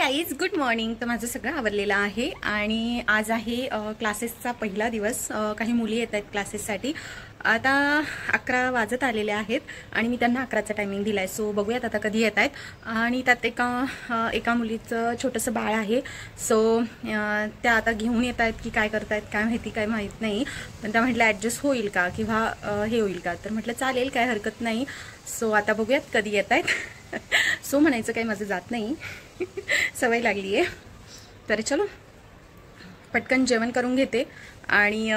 Guys, good morning. तर माझं सगळं आवरलेलं आहे आणि आज आहे क्लासेसचा पहिला दिवस. काही मुली येत आहेत क्लासेससाठी. आता 11 वाजत आलेले आहेत आणि मी त्यांना 11चा टायमिंग दिला आहे. सो बघूयात आता कधी येत आहेत. आणि त्यात एका मुलीचं छोटंसं बाळ आहे. सो त्या आता घेऊन येत आहेत की काय करतायत काय माहिती, काय माहीत नाही. पण त्या म्हटलं ॲडजस्ट होईल का किंवा हे होईल का, तर म्हटलं चालेल, काय हरकत नाही. सो आता बघूयात कधी येत आहेत. सो म्हणायचं काही माझं जात नाही, सवय लागली आहे. तर चलो पटकन जेवण करून घेते आणि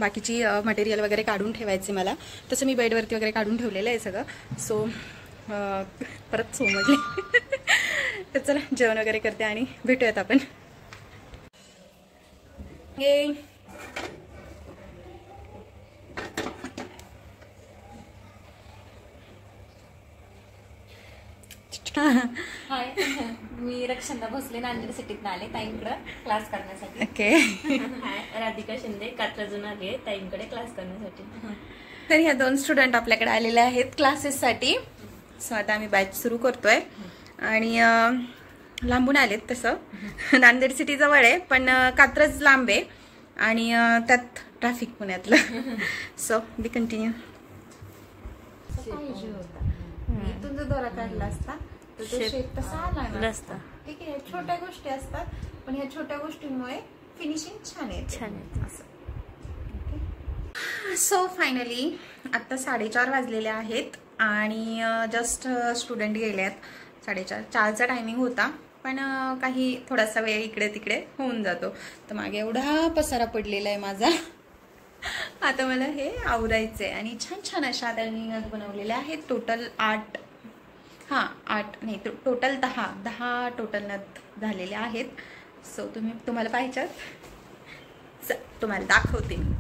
बाकीची मटेरियल वगैरे काढून ठेवायचे मला. तसं मी बेडवरती वगैरे काढून ठेवलेलं आहे सगळं. सो परत सोमडले. तर चला जेवण वगैरे करते आणि भेटूयात आपण. हाय, मी रक्षांना भोसले नांदेड सिटीत आले ताईंकडे क्लास करण्यासाठी. ओके. हाय, राधिका शिंदे कात्रजून आले ताईंकडे क्लास करण्यासाठी. तर ह्या 2 स्टुडंट आपल्याकडे आलेले आहेत क्लासेससाठी. सो आता आम्ही बॅच सुरू करतोय आणि लांबून आलेत. तसं नांदेड सिटी जवळ आहे पण कात्रज लांब आहे आणि त्यात ट्रॅफिक पुण्यातलं. सो बी कंटिन्यू. इथून जर दोरा काढला असता तर तो शेप तसा आला रस्ता. ठीक आहे, छोट्या गोष्टी असतात पण ह्या छोट्या गोष्टींमुळे फिनिशिंग छान आहे. सो फायनली आत्ता 4:30 वाजलेले आहेत आणि जस्ट स्टुडंट गेले आहेत. 4:30चा टायमिंग होता पण काही थोडासा वेळ इकडे तिकडे होऊन जातो. तर मागे एवढा पसारा पडलेला आहे माझा. आता मला हे आवरायचं आहे आणि छान छान अशा त्यांनी नथ बनवलेल्या आहेत. टोटल 8 नाही, टोटल 10 टोटल नथ झालेल्या आहेत. सो तुम्हाला पाहिजेत तुम्हाला दाखवते मी.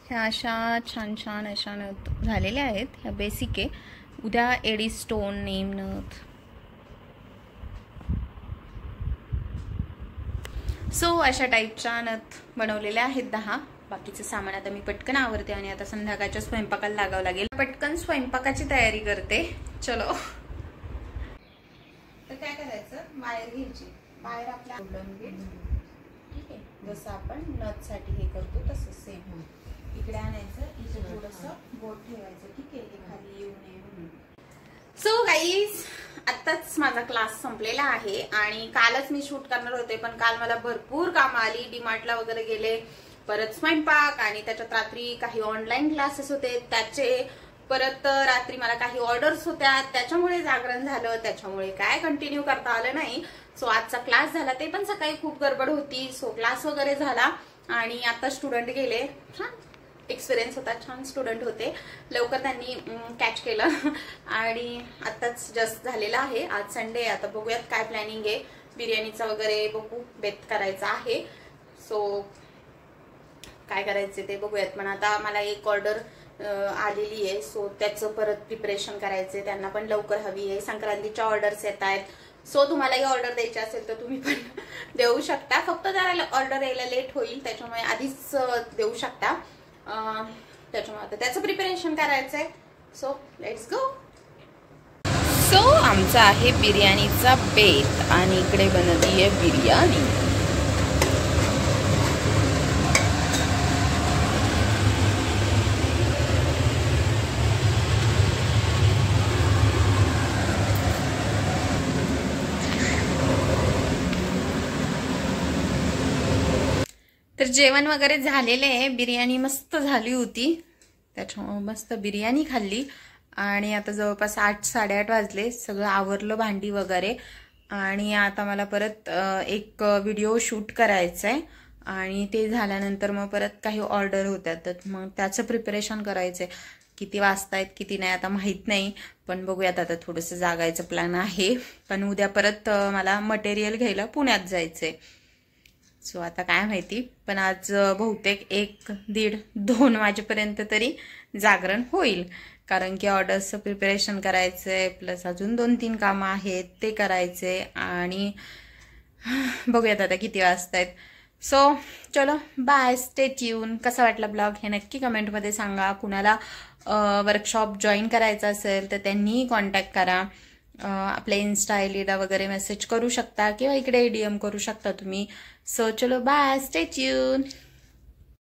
ह्या अशा छान छान अशा नथ झालेल्या आहेत. ह्या बेसिक आहे. उद्या एडी स्टोन नेम नथ. सो अशा टाईपच्या नथ बनवलेल्या आहेत 10. बाकीचं सामान आता मी पटकन आवरते आणि आता संध्याकाळच्या स्वयंपाकाला लागावं लागेल. पटकन स्वयंपाकाची तयारी करते. चलो. तर काय करायचं, बाहेर घ्यायची. बाहेर आपल्या ठीक आहे, जसं आपण नथ साठी हे करतो तसं सेम इकडे आणायचं. इथे थोडंसं बोट ठेवायचं. ठीक आहे, खाली येऊ नये म्हणून. सो गाईज, आत्ताच माझा क्लास संपलेला आहे आणि कालच मी शूट करणार होते पण काल मला भरपूर कामं आली. डीमार्टला वगैरे गेले, परत स्वयंपाक आणि त्याच्यात रात्री काही ऑनलाईन क्लासेस होते त्याचे, परत रात्री मला काही ऑर्डर्स होत्या त्याच्यामुळे जागरण झालं. त्याच्यामुळे काय कंटिन्यू करता आलं नाही. सो आजचा क्लास झाला, ते पण सकाळी खूप गडबड होती. सो क्लास वगैरे झाला आणि आता स्टुडंट गेले. छान एक्सपिरियन्स होता, छान स्टुडंट होते. लवकर त्यांनी कॅच केलं आणि आत्ताच जस्ट झालेला आहे. आज संडे, आता बघूयात काय प्लॅनिंग आहे. बिर्याणीचा वगैरे बघू, बेत करायचा आहे. सो काय करायचे ते बघूयात. पण आता मला एक ऑर्डर आलेली आहे. सो त्याचं परत प्रिपरेशन करायचे. त्यांना पण लवकर हवी आहे. संक्रांतीच्या ऑर्डर्स येत आहेत. सो तुम्हालाही ऑर्डर द्यायची असेल तर तुम्ही पण देऊ शकता. फक्त जरा ऑर्डर यायला लेट होईल त्याच्यामुळे आधीच देऊ शकता. त्याच्यामुळे आता त्याचं प्रिपरेशन करायचंय. So let's go. सो आमचा आहे बिर्याणीचा बेत आणि इकडे बनवतीये बिर्याणी. तर जेवण वगैरे झालेलं आहे. बिर्याणी मस्त झाली होती त्याच्यामुळे मस्त बिर्याणी खाल्ली आणि आता जवळपास 8-8:30 वाजले. सगळं आवरलं, भांडी वगैरे. आणि आता मला परत एक व्हिडिओ शूट करायचा आहे आणि ते झाल्यानंतर मग परत काही ऑर्डर होत्या तर मग त्याचं प्रिपरेशन करायचं आहे. किती वाजतायत किती नाही आता माहीत नाही पण बघूयात. आता थोडंसं जागायचं प्लॅन आहे. पण उद्या परत मला मटेरियल घ्यायला पुण्यात जायचंय. सो आता काय माहिती, पण आज बहुतेक 1-1:30-2 वाजेपर्यंत तरी जागरण होईल. कारण की ऑर्डर्सचं प्रिपरेशन करायचंय, प्लस अजून 2-3 कामं आहेत ते करायचे आणि बघूयात आता किती वाजतायत. सो चलो बाय, स्टे ट्यून. कसा वाटला ब्लॉग हे नक्की कमेंटमध्ये सांगा. कुणाला वर्कशॉप जॉईन करायचं असेल तर त्यांनीही कॉन्टॅक्ट करा. आपल्या इन्स्टा आयडीला वगैरे मेसेज करू शकता किंवा इकडे DM करू शकता तुम्ही. सो चलो बाय, स्टे ट्यून.